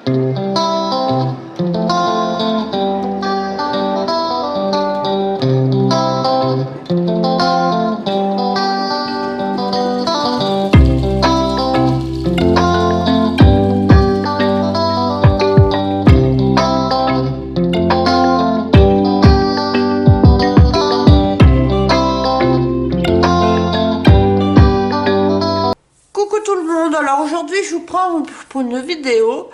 Coucou tout le monde, alors aujourd'hui je vous prends pour une vidéo.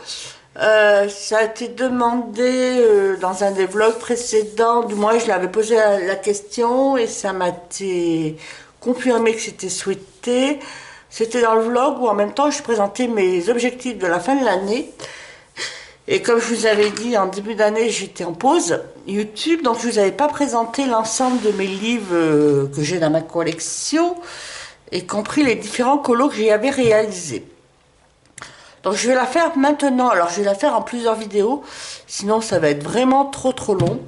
Ça a été demandé dans un des vlogs précédents, du moins je l'avais posé la question et ça m'a été confirmé que c'était souhaité. C'était dans le vlog où en même temps je présentais mes objectifs de la fin de l'année. Et comme je vous avais dit, en début d'année, j'étais en pause YouTube, donc je ne vous avais pas présenté l'ensemble de mes livres que j'ai dans ma collection, y compris les différents colos que j'y avais réalisés. Donc je vais la faire maintenant, alors je vais la faire en plusieurs vidéos, sinon ça va être vraiment trop long.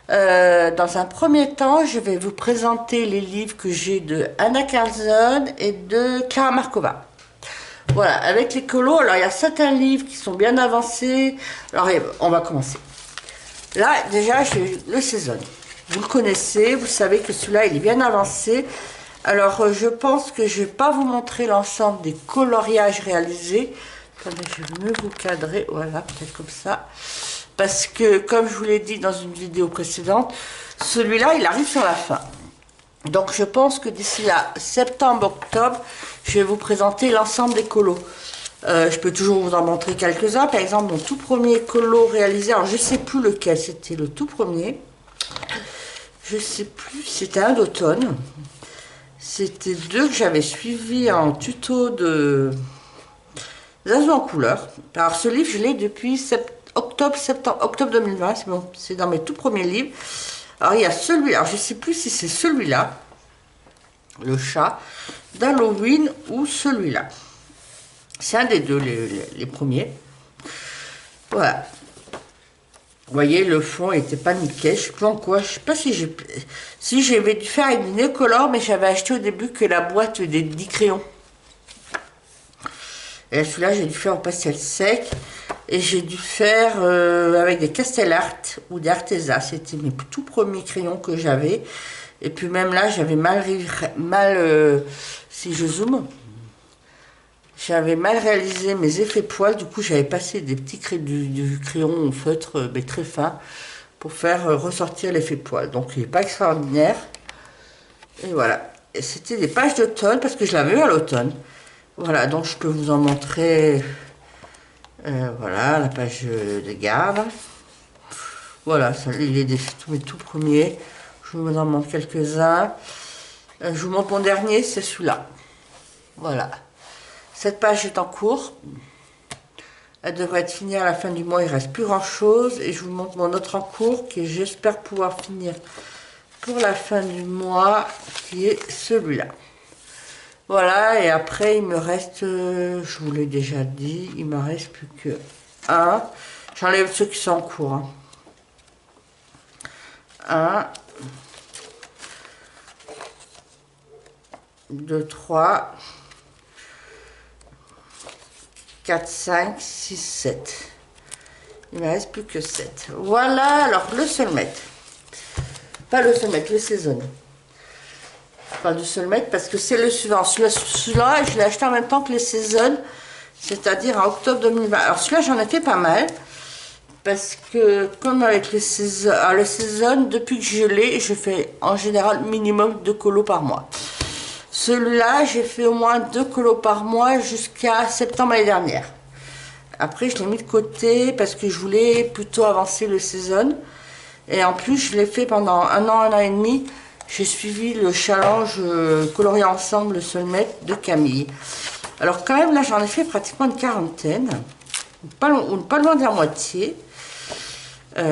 Dans un premier temps, je vais vous présenter les livres que j'ai de Anna Carlson et de Clara Markova. Voilà, avec les colos, alors il y a certains livres qui sont bien avancés. Alors on va commencer. Là, déjà, j'ai le Saison. Vous le connaissez, vous savez que celui-là, il est bien avancé. Alors, je pense que je ne vais pas vous montrer l'ensemble des coloriages réalisés. Attendez, je vais mieux vous cadrer. Voilà, peut-être comme ça. Parce que, comme je vous l'ai dit dans une vidéo précédente, celui-là, il arrive sur la fin. Donc, je pense que d'ici là, septembre-octobre, je vais vous présenter l'ensemble des colos. Je peux toujours vous en montrer quelques-uns. Par exemple, mon tout premier colo réalisé, alors je ne sais plus lequel, c'était le tout premier. Je ne sais plus, c'était un d'automne. C'était deux que j'avais suivis en tuto de Zazu en couleur. Alors ce livre, je l'ai depuis octobre 2020, c'est bon, c'est dans mes tout premiers livres. Alors il y a celui, alors je ne sais plus si c'est celui-là, le chat, d'Halloween ou celui-là. C'est un des deux, les premiers. Voilà. Vous voyez, le fond n'était pas nickel. Je sais plus en quoi. Je sais pas si j'avais dû faire une Neocolor, mais j'avais acheté au début que la boîte des 10 crayons. Et celui-là, j'ai dû faire en pastel sec. Et j'ai dû faire avec des Castel Art ou des Arteza. C'était mes tout premiers crayons que j'avais. Et puis même là, j'avais mal si je zoome, j'avais mal réalisé mes effets poils. Du coup, j'avais passé des petits du crayon au feutre, mais très fin, pour faire ressortir l'effet poil. Donc, il n'est pas extraordinaire. Et voilà. Et c'était des pages d'automne, parce que je l'avais eu à l'automne. Voilà, donc je peux vous en montrer. Voilà, la page de garde. Voilà, ça, il est mes tout premiers. Je vous en montre quelques-uns. Je vous montre mon dernier, c'est celui-là. Voilà. Cette page est en cours. Elle devrait être finie à la fin du mois. Il ne reste plus grand-chose. Et je vous montre mon autre en cours, que j'espère pouvoir finir pour la fin du mois, qui est celui-là. Voilà, et après, il me reste, je vous l'ai déjà dit, il ne me reste plus que un. J'enlève ceux qui sont en cours. Hein. Un, 2, 3, 4, 5, 6, 7. Il ne me reste plus que 7. Voilà, alors le Soulmate. Pas le Soulmate, le Saison. Pas du Soulmate parce que c'est le suivant. Celui-là, je l'ai acheté en même temps que les Saison, c'est-à-dire en octobre 2020. Alors celui-là, j'en ai fait pas mal. Parce que, comme avec les Saison, le Saison, depuis que je l'ai, je fais en général minimum 2 colos par mois. Celui-là, j'ai fait au moins 2 colos par mois jusqu'à septembre l'année dernière. Après, je l'ai mis de côté parce que je voulais plutôt avancer le Saison. Et en plus, je l'ai fait pendant un an et demi. J'ai suivi le challenge Colorier Ensemble le Soulmate de Camille. Alors quand même, là, j'en ai fait pratiquement une quarantaine. Pas loin de la moitié. Alors,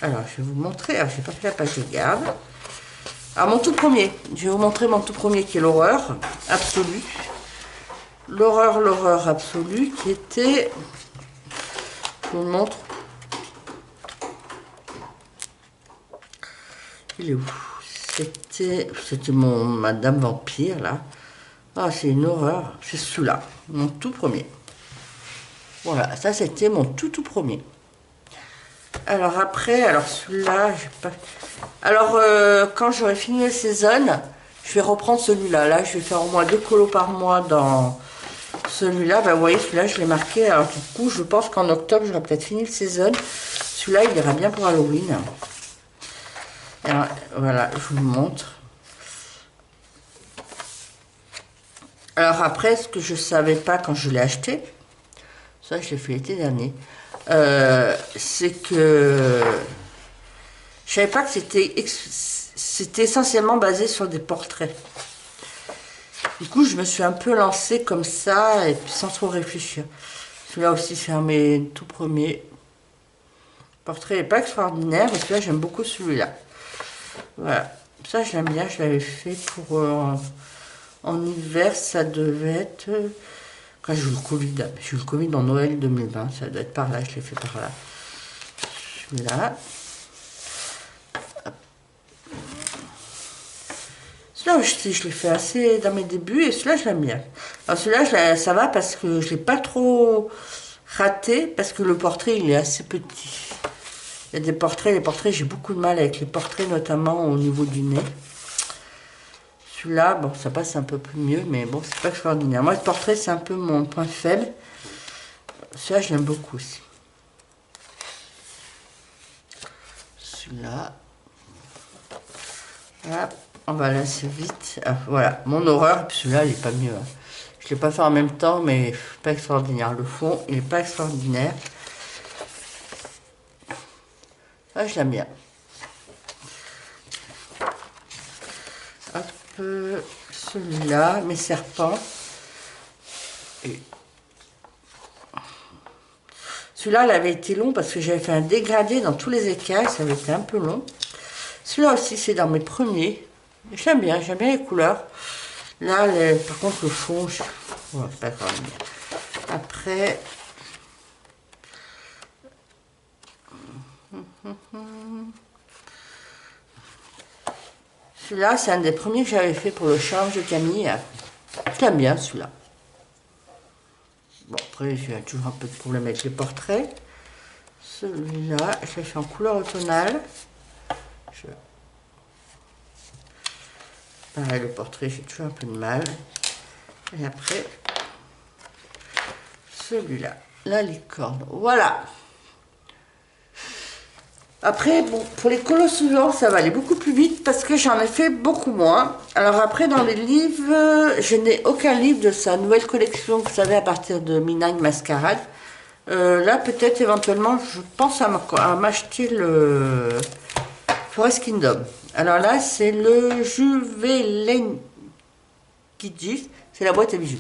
je vais vous montrer. Alors, j'ai pas fait la page de garde. Alors, mon tout premier. Je vais vous montrer mon tout premier qui est l'horreur absolue. L'horreur absolue qui était... Je vous le montre. Il est où? C'était mon Madame Vampire, là. Ah, c'est une horreur. C'est celui-là, mon tout premier. Voilà, ça c'était mon tout premier. Alors après, alors celui-là, j'ai pas... Alors quand j'aurai fini la saison, je vais reprendre celui-là. Là, je vais faire au moins 2 colos par mois dans celui-là. Ben, vous voyez, celui-là, je l'ai marqué. Alors du coup, je pense qu'en octobre, j'aurai peut-être fini le saison. Celui-là, il ira bien pour Halloween. Alors, voilà, je vous le montre. Alors après, ce que je savais pas quand je l'ai acheté, ça je l'ai fait l'été dernier, c'est que je savais pas que c'était essentiellement basé sur des portraits. Du coup, je me suis un peu lancée comme ça, et puis sans trop réfléchir. Celui-là aussi, c'est un de mes tout premiers. Le portrait n'est pas extraordinaire, mais celui-là, j'aime beaucoup celui-là. Voilà. Ça, je l'aime bien, je l'avais fait pour... en hiver, ça devait être... quand j'ai eu le Covid. J'ai eu le Covid en Noël 2020, ça doit être par là, je l'ai fait par là. Celui-là. Celui-là aussi, je l'ai fait assez dans mes débuts et celui-là, je l'aime bien. Alors celui-là, ça va parce que je ne l'ai pas trop raté, parce que le portrait, il est assez petit. Il y a des portraits, les portraits, j'ai beaucoup de mal avec les portraits, notamment au niveau du nez. Celui-là, bon, ça passe un peu plus mieux, mais bon, c'est pas extraordinaire. Moi, le portrait, c'est un peu mon point faible. Celui-là, je l'aime beaucoup aussi. Celui-là. Voilà, on va lasser vite. Ah, voilà, mon horreur, celui-là, il est pas mieux. Hein. Je ne l'ai pas fait en même temps, mais pas extraordinaire. Le fond, il n'est pas extraordinaire. Ah, je l'aime bien. Hop, celui-là, mes serpents. Celui-là, il avait été long parce que j'avais fait un dégradé dans tous les écailles, ça avait été un peu long. Celui-là aussi, c'est dans mes premiers. J'aime bien les couleurs. Là, par contre, le fond, ouais, c'est pas grave. Après, celui-là, c'est un des premiers que j'avais fait pour le charge de Camille. J'aime bien celui-là. Bon, après, j'ai toujours un peu de problème avec les portraits. Celui-là, je l'ai fait en couleur automnale. Pareil, le portrait, j'ai toujours un peu de mal. Et après, celui-là, la licorne. Voilà. Après, bon, pour les colos suivants, ça va aller beaucoup plus vite parce que j'en ai fait beaucoup moins. Alors après, dans les livres, je n'ai aucun livre de sa nouvelle collection, vous savez, à partir de Midnight Masquerade. Là, peut-être éventuellement, je pense à m'acheter le Forest Kingdom. Alors là, c'est le Juvelenguidis, c'est la boîte à bijoux.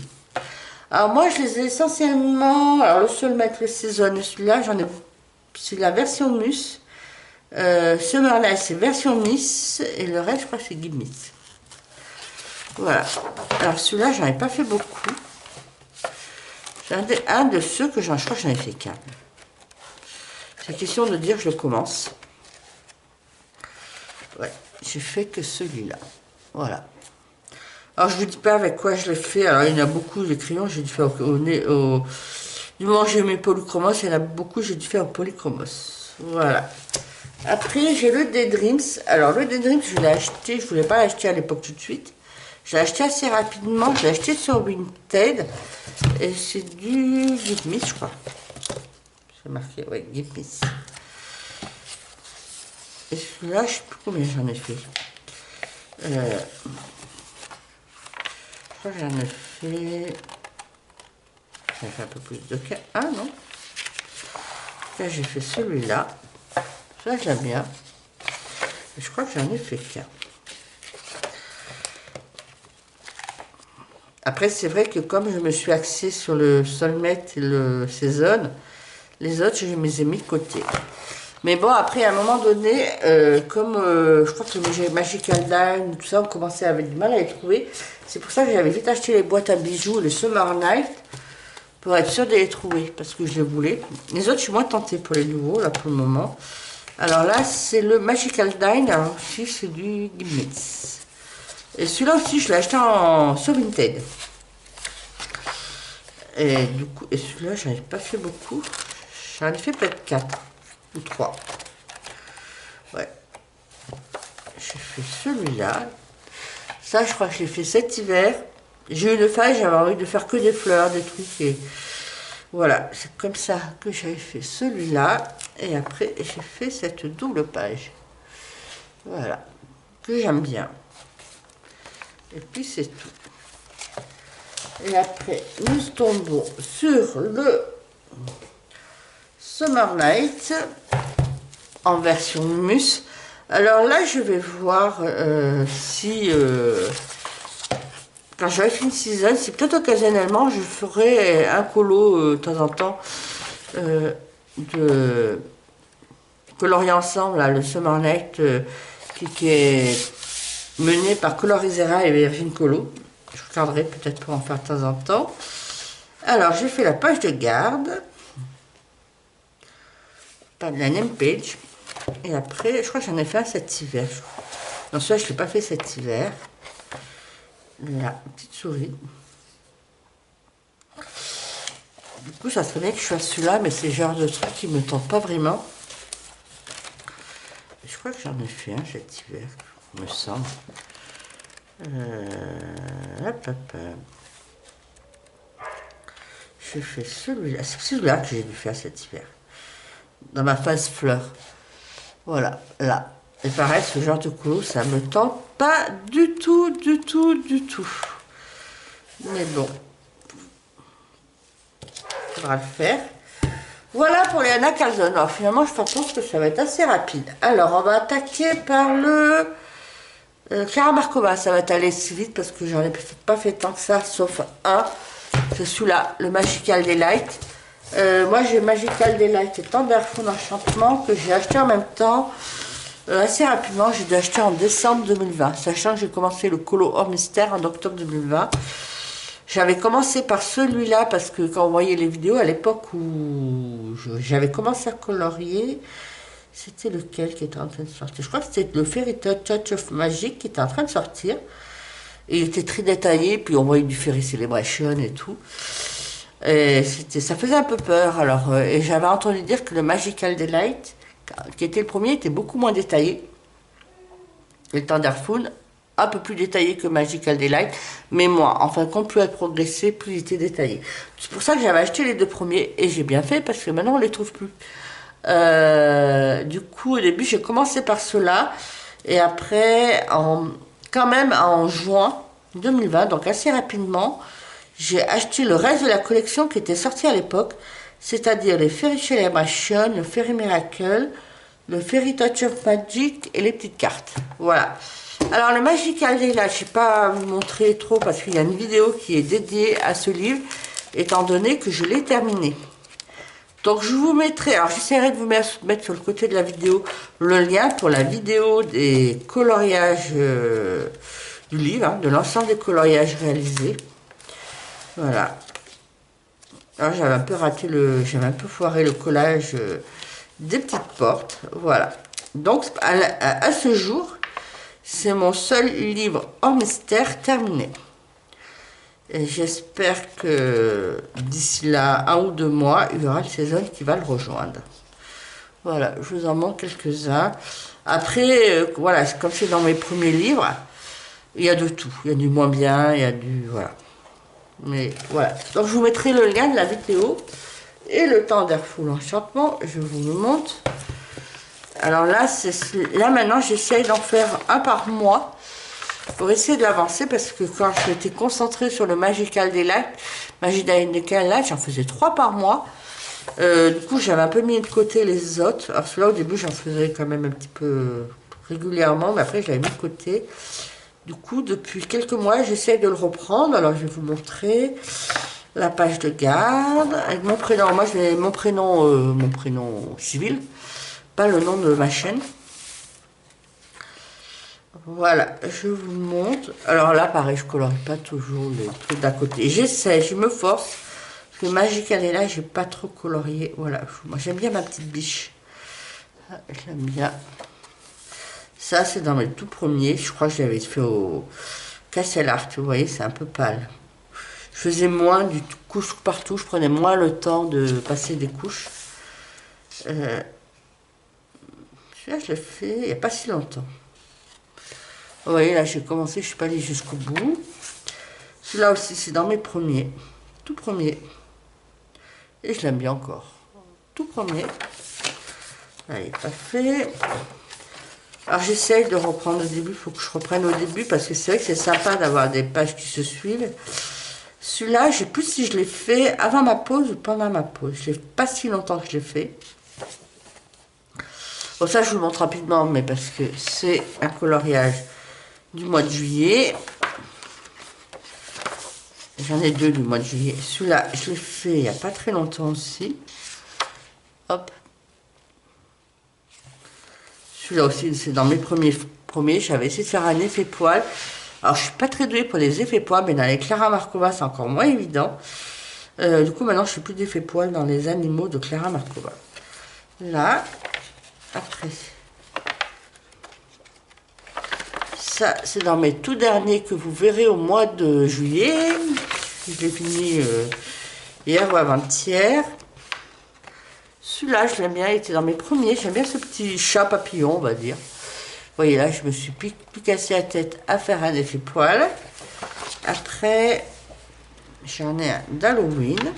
Alors moi, je les ai essentiellement... Alors le seul maître saison, celui-là, j'en ai... C'est la version Mus. Summerlight, c'est version Miss. Et le reste, je crois que c'est Give Miss. Voilà. Alors celui-là, j'en ai pas fait beaucoup. C'est un de ceux que je crois que j'en ai fait qu'un. C'est question de dire que je le commence. Ouais, j'ai fait que celui-là. Voilà. Alors, je ne vous dis pas avec quoi je l'ai fait. Alors, il y en a beaucoup, les crayons, j'ai dû faire du moment que j'ai mes polychromos, il y en a beaucoup, j'ai dû faire au polychromos. Voilà. Après, j'ai le Daydreams. Alors, le Daydreams, je l'ai acheté, je ne voulais pas l'acheter à l'époque tout de suite. Je l'ai acheté assez rapidement, je l'ai acheté sur Vinted. Et c'est du Give Me, je crois. C'est marqué, ouais, Give Me. Et celui-là, je ne sais plus combien j'en ai fait. Je crois que j'en ai fait... J'en ai fait un peu plus de cas. Ah non. Là, j'ai fait celui-là. Ça, je l'aime bien. Et je crois que j'en ai fait qu'un. Après, c'est vrai que comme je me suis axée sur le Soulmate et le Season, les autres, je les ai mis de côté. Mais bon, après, à un moment donné, comme je crois que le Magical Line, tout ça, on commençait à avoir du mal à les trouver. C'est pour ça que j'avais vite acheté les boîtes à bijoux, les Summer Night, pour être sûr de les trouver, parce que je les voulais. Les autres, je suis moins tentée pour les nouveaux, là, pour le moment. Alors là, c'est le Magical Dine, alors ici, c'est du Gimlet's. Et celui-là aussi, je l'ai acheté sur Vinted. Et du coup, et celui-là, j'en ai pas fait beaucoup. J'en ai fait peut-être 4 ou 3. Ouais. J'ai fait celui-là. Ça, je crois que je l'ai fait cet hiver. J'ai eu une feuille, j'avais envie de faire que des fleurs, des trucs. Et voilà, c'est comme ça que j'avais fait celui-là. Et après, j'ai fait cette double page. Voilà, que j'aime bien. Et puis, c'est tout. Et après, nous tombons sur le Summer Night en version mus. Alors là, je vais voir si, quand j'aurai fini season, si peut-être occasionnellement, je ferai un colo de temps en temps de colorier ensemble, là, le Summer Night qui est mené par Colorizera et Virgin Colo. Je regarderai peut-être pour en faire de temps en temps. Alors, j'ai fait la page de garde, pas de la name page. Et après, je crois que j'en ai fait un cet hiver. Non, celui-là, je ne l'ai pas fait cet hiver. La petite souris. Du coup, ça serait bien que je fasse celui-là, mais c'est le genre de truc qui ne me tente pas vraiment. Je crois que j'en ai fait un cet hiver, me semble. Hop, hop. J'ai fait celui-là. C'est celui-là que j'ai dû faire cet hiver. Dans ma phase fleur. Voilà, là. Et pareil, ce genre de couleur, ça me tente pas du tout, du tout, du tout. Mais bon. Il faudra le faire. Voilà pour les Anna Calzone. Alors finalement, je pense que ça va être assez rapide. Alors, on va attaquer par le Clara Markova. Ça va être aller si vite parce que j'en ai pas fait tant que ça, sauf un. C'est celui-là, le Magical Delight. Moi, j'ai Magical Delight et Tenderfond d'Enchantement que j'ai acheté en même temps. Assez rapidement, j'ai dû acheter en décembre 2020, sachant que j'ai commencé le colo hors mystère en octobre 2020. J'avais commencé par celui-là parce que quand on voyait les vidéos à l'époque où j'avais commencé à colorier, c'était lequel qui était en train de sortir? Je crois que c'était le Fairy Touch of Magic qui était en train de sortir. Et il était très détaillé, puis on voyait du Fairy Celebration et tout. Et ça faisait un peu peur. Alors, et j'avais entendu dire que le Magical Delight, qui était le premier, était beaucoup moins détaillé. Le Tenderfond, un peu plus détaillé que Magical Delight, mais moi, en fin de compte, plus elle progressait, plus il était détaillé. C'est pour ça que j'avais acheté les deux premiers, et j'ai bien fait, parce que maintenant on les trouve plus. Du coup, au début, j'ai commencé par ceux-là, et après, quand même en juin 2020, donc assez rapidement, j'ai acheté le reste de la collection qui était sortie à l'époque, c'est-à-dire les Fairy Celebration, le Fairy Miracle, le Fairy Touch of Magic et les petites cartes. Voilà. Alors le Magical Day, là, je ne vais pas vous montrer trop parce qu'il y a une vidéo qui est dédiée à ce livre, étant donné que je l'ai terminé. Donc je vous mettrai, alors j'essaierai de vous mettre sur le côté de la vidéo le lien pour la vidéo des coloriages du livre, hein, de l'ensemble des coloriages réalisés. Voilà. Alors j'avais un peu raté j'avais un peu foiré le collage des petites portes. Voilà. Donc à ce jour, c'est mon seul livre hors mystère terminé. Et j'espère que d'ici là, 1 ou 2 mois, il y aura le saison qui va le rejoindre. Voilà, je vous en montre quelques-uns. Après, voilà, comme c'est dans mes premiers livres, il y a de tout. Il y a du moins bien, il y a du... Voilà. Mais voilà. Donc je vous mettrai le lien de la vidéo et le Tenderfond Enchantement. Je vous le montre. Alors là, là maintenant, j'essaye d'en faire un par mois pour essayer de l'avancer parce que quand j'étais concentrée sur le Magical Delight, j'en faisais 3 par mois. Du coup, j'avais un peu mis de côté les autres. Alors celui-là, au début, j'en faisais quand même un petit peu régulièrement, mais après, je l'avais mis de côté. Du coup, depuis quelques mois, j'essaie de le reprendre. Alors, je vais vous montrer la page de garde avec mon prénom. Moi, j'ai mon prénom civil, pas le nom de ma chaîne. Voilà, je vous montre. Alors là, pareil, je colorie pas toujours les trucs d'à côté. J'essaie, je me force. Parce que Magical est là, j'ai pas trop colorié. Voilà, moi j'aime bien ma petite biche. J'aime bien. Ça, c'est dans mes tout premiers. Je crois que je l'avais fait au Castle Art. Vous voyez, c'est un peu pâle. Je faisais moins du couche partout, je prenais moins le temps de passer des couches. Celui-là, je l'ai fait il n'y a pas si longtemps. Vous voyez, là, j'ai commencé, je ne suis pas allée jusqu'au bout. Celui-là aussi, c'est dans mes premiers. Tout premier. Et je l'aime bien encore. Tout premier. Là, il n'est pas fait. Alors, j'essaye de reprendre au début. Il faut que je reprenne au début parce que c'est vrai que c'est sympa d'avoir des pages qui se suivent. Celui-là, je ne sais plus si je l'ai fait avant ma pause ou pendant ma pause. Je n'ai pas si longtemps que je l'ai fait. Bon, ça, je vous le montre rapidement, mais parce que c'est un coloriage du mois de juillet. J'en ai deux du mois de juillet. Celui-là, je l'ai fait il n'y a pas très longtemps aussi. Hop. Celui-là aussi, c'est dans mes premiers. J'avais essayé de faire un effet poil. Alors, je ne suis pas très douée pour les effets poils, mais dans les Clara Markova, c'est encore moins évident. Du coup, maintenant, je ne fais plus d'effets poils dans les animaux de Clara Markova. Là, après. Ça, c'est dans mes tout derniers que vous verrez au mois de juillet. Je l'ai fini hier ou avant-hier. Celui-là, je l'aime bien, il était dans mes premiers. J'aime bien ce petit chat papillon, on va dire. Vous voyez, là, je me suis plus cassé la tête à faire un effet poil. Après, j'en ai un d'Halloween.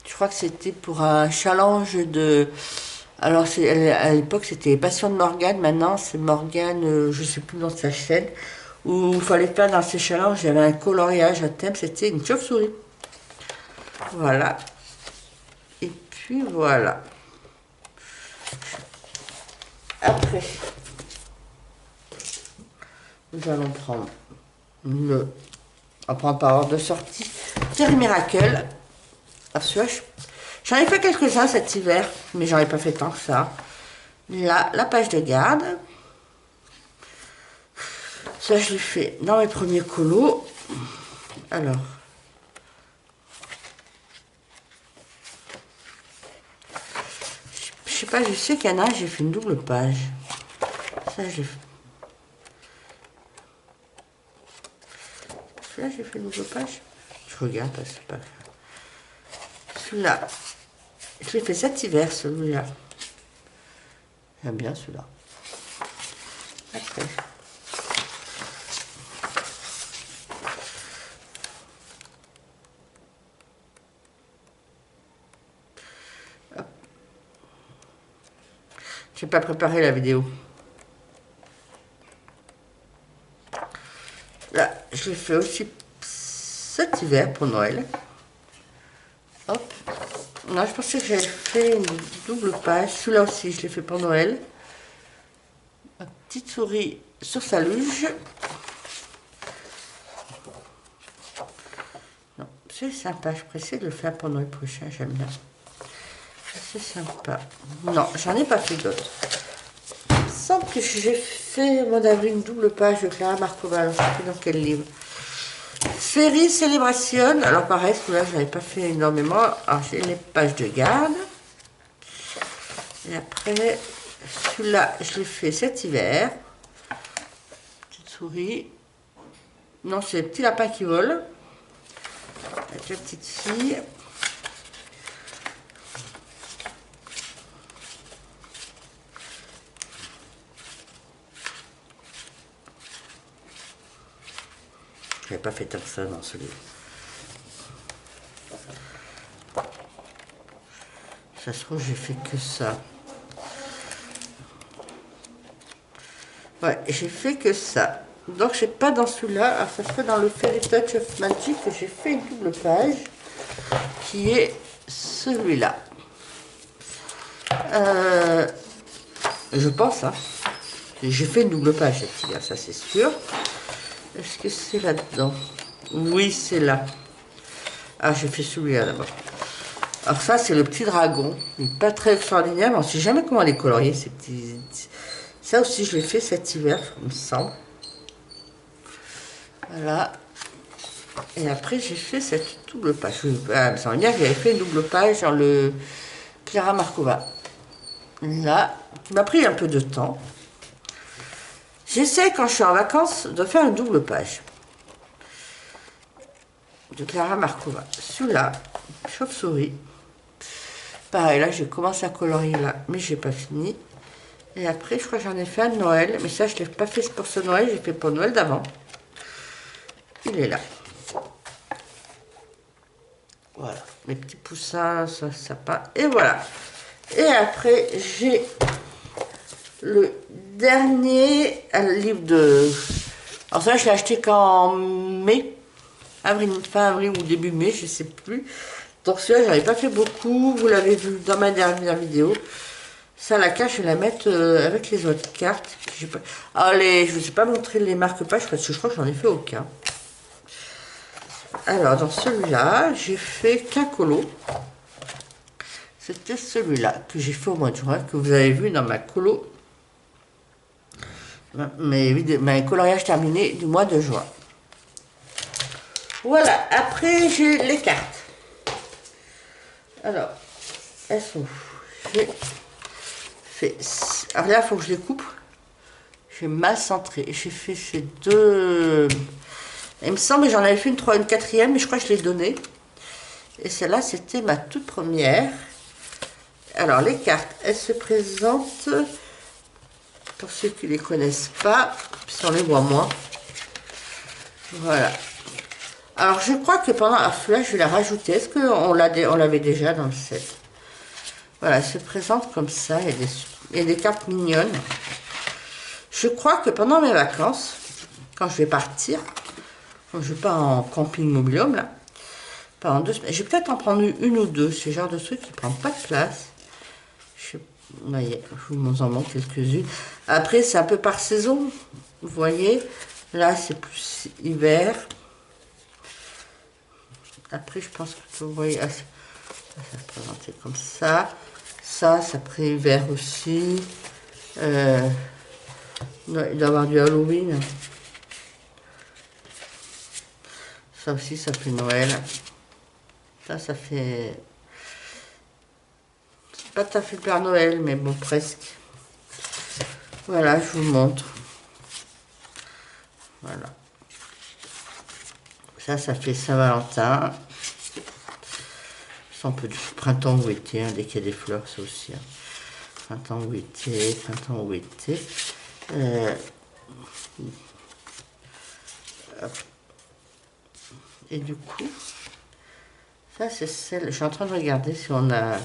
Je crois que c'était pour un challenge de... Alors, à l'époque, c'était Passion de Morgane. Maintenant, c'est Morgane, je ne sais plus le nom de sa chaîne. Où il fallait faire dans ces challenges, il y avait un coloriage à thème. C'était une chauve-souris. Voilà. Et puis, voilà. Après, nous allons prendre le... On prend par ordre de sortie. Terry Miracle. Alors, celui-là, j'en ai fait quelques-uns cet hiver, mais j'en ai pas fait tant que ça. Là, la page de garde. Ça, je l'ai fait dans mes premiers colos. Alors. Je sais pas, je sais qu'il y en a, j'ai fait une double page. Ça, j'ai fait. Celui-là, j'ai fait une double page. Je regarde, parce que c'est pas grave. Celui-là, je l'ai fait cet hiver, celui-là. J'aime bien celui-là. Après. J'ai pas préparé la vidéo. Là, je l'ai fait aussi cet hiver pour Noël. Hop. Non, je pensais que j'avais fait une double page. Celui-là aussi, je l'ai fait pour Noël. Ma petite souris sur sa luge. Non, c'est sympa. Je précise de le faire pour Noël prochain. J'aime bien. C'est sympa. Non, j'en ai pas fait d'autres. Il me semble que j'ai fait au mois d'avril une double page de Clara Markova. Alors, je ne sais plus dans quel livre. Fairy Celebration. Alors, pareil, celui-là, je n'avais pas fait énormément. Alors, j'ai les pages de garde. Et après, celui-là, je l'ai fait cet hiver. Petite souris. Non, c'est les petits lapins qui volent. Avec la petite fille. Je n'avais pas fait comme ça dans ce livre. Ça se trouve, j'ai fait que ça. Ouais, j'ai fait que ça. Donc, j'ai pas dans celui-là. Alors, ça serait dans le Fairy Touch of Magic que j'ai fait une double page. Qui est celui-là. Je pense, hein. J'ai fait une double page cette hiver, ça c'est sûr. Est-ce que c'est là-dedans? Oui, c'est là. Ah, j'ai fait celui-là d'abord. Alors ça, c'est le petit dragon. Il n'est pas très extraordinaire, mais on ne sait jamais comment les colorier, ces petits... Ça aussi, je l'ai fait cet hiver, il me semble. Voilà. Et après, j'ai fait cette double page. Ah, il me semble bien que j'avais fait une double page dans le Clara Markova. Là, qui m'a pris un peu de temps. J'essaie, quand je suis en vacances, de faire une double page. de Clara Markova. Celui-là, chauve-souris. Pareil, là, j'ai commencé à colorier là, mais j'ai pas fini. Et après, je crois que j'en ai fait un de Noël. Mais ça, je ne l'ai pas fait pour ce Noël, j'ai fait pour Noël d'avant. Il est là. Voilà, mes petits poussins, ça, sapin. Et voilà. Et après, j'ai le dernier livre de... Alors ça, je l'ai acheté qu'en mai. Avril, fin avril ou début mai, je ne sais plus. Donc celui-là, j'en ai pas fait beaucoup. Vous l'avez vu dans ma dernière vidéo. Ça, la carte, je vais la mettre avec les autres cartes. Allez, je ne vous ai pas montré les marque-pages parce que je crois que j'en ai fait aucun. Alors, dans celui-là, j'ai fait qu'un colo. C'était celui-là que j'ai fait au mois de juin, que vous avez vu dans ma colo. Mes coloriages terminés du mois de juin. Voilà, après j'ai les cartes. Alors, elles sont où? J'ai fait... Alors là, il faut que je les coupe. J'ai mal centré. J'ai fait ces deux... Il me semble que j'en avais fait une quatrième, mais je crois que je l'ai donnée. Et celle-là, c'était ma toute première. Alors, les cartes, elles se présentent, pour ceux qui ne les connaissent pas, si on les voit moins. Voilà. Alors, je crois que pendant la flash, je vais la rajouter. Est-ce qu'on l'avait déjà dans le set? Voilà, elle se présente comme ça. Il y a des cartes mignonnes. Je crois que pendant mes vacances, quand je vais partir, quand je pars en camping mobilium, là, pendant 2 semaines, je vais peut-être en prendre une ou deux. C'est le genre de truc qui ne prend pas de place. Vous voyez, je vous en montre quelques-unes. Après, c'est un peu par saison. Vous voyez, là, c'est plus hiver. Après, je pense que vous voyez, ça va se présenter comme ça. Ça après hiver aussi. Il doit y avoir du Halloween. Ça aussi, ça fait Noël. Ça fait... C'est pas tout à fait le Père Noël, mais bon, presque. Voilà, je vous montre. Voilà. Ça fait Saint-Valentin. Ça, on peut du printemps ou été, hein, dès qu'il y a des fleurs, ça aussi. Hein. Printemps ou été, printemps ou été. Et du coup, ça c'est celle... Je suis en train de regarder si on a...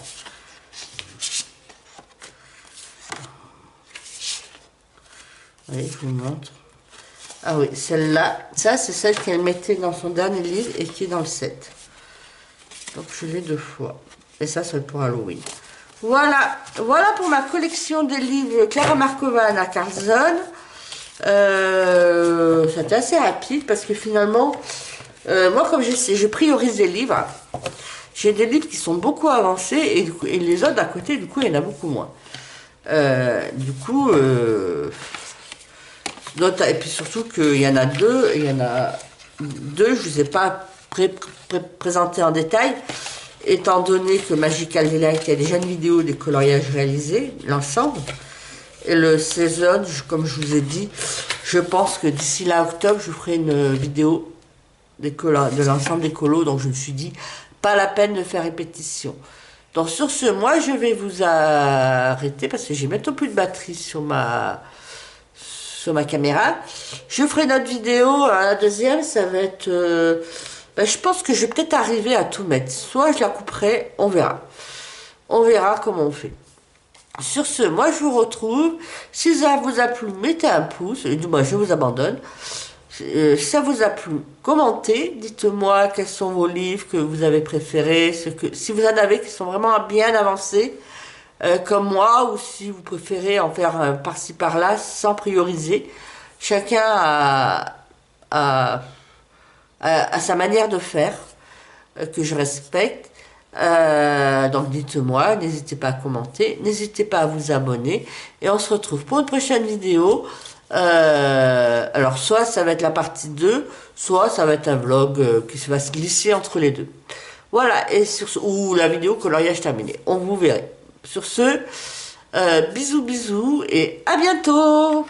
Oui, je vous montre. Ah oui, celle-là, ça c'est celle qu'elle mettait dans son dernier livre et qui est dans le set. Donc je l'ai 2 fois. Et ça, c'est pour Halloween. Voilà, voilà pour ma collection de livres Clara Markova, Anna Carlson. C'était assez rapide parce que finalement, moi comme je priorise les livres, j'ai des livres qui sont beaucoup avancés et les autres à côté, du coup, il y en a beaucoup moins. Du coup, et puis surtout qu'il y en a deux, je ne vous ai pas présenté en détail, étant donné que Magical Delight, il y a déjà une vidéo des coloriages réalisés, l'ensemble. Et le Season, comme je vous ai dit, je pense que d'ici là, octobre, je ferai une vidéo de l'ensemble des colos. Donc je me suis dit, pas la peine de faire répétition. Donc sur ce, moi, je vais vous arrêter parce que j'ai bientôt plus de batterie sur ma caméra. Je ferai une autre vidéo, la deuxième, ça va être... je pense que je vais peut-être arriver à tout mettre. Soit je la couperai, on verra. On verra comment on fait. Sur ce, moi je vous retrouve. Si ça vous a plu, mettez un pouce. Et moi je vous abandonne. Si ça vous a plu, commentez. Dites-moi quels sont vos livres que vous avez préférés. Si vous en avez qui sont vraiment bien avancés, comme moi, ou si vous préférez en faire par-ci par-là sans prioriser. Chacun a sa manière de faire, que je respecte. Donc dites-moi, n'hésitez pas à commenter, n'hésitez pas à vous abonner et on se retrouve pour une prochaine vidéo. Alors soit ça va être la partie 2, soit ça va être un vlog qui va se glisser entre les deux. Voilà, ou la vidéo coloriage terminé, on vous verra. Sur ce, bisous bisous et à bientôt.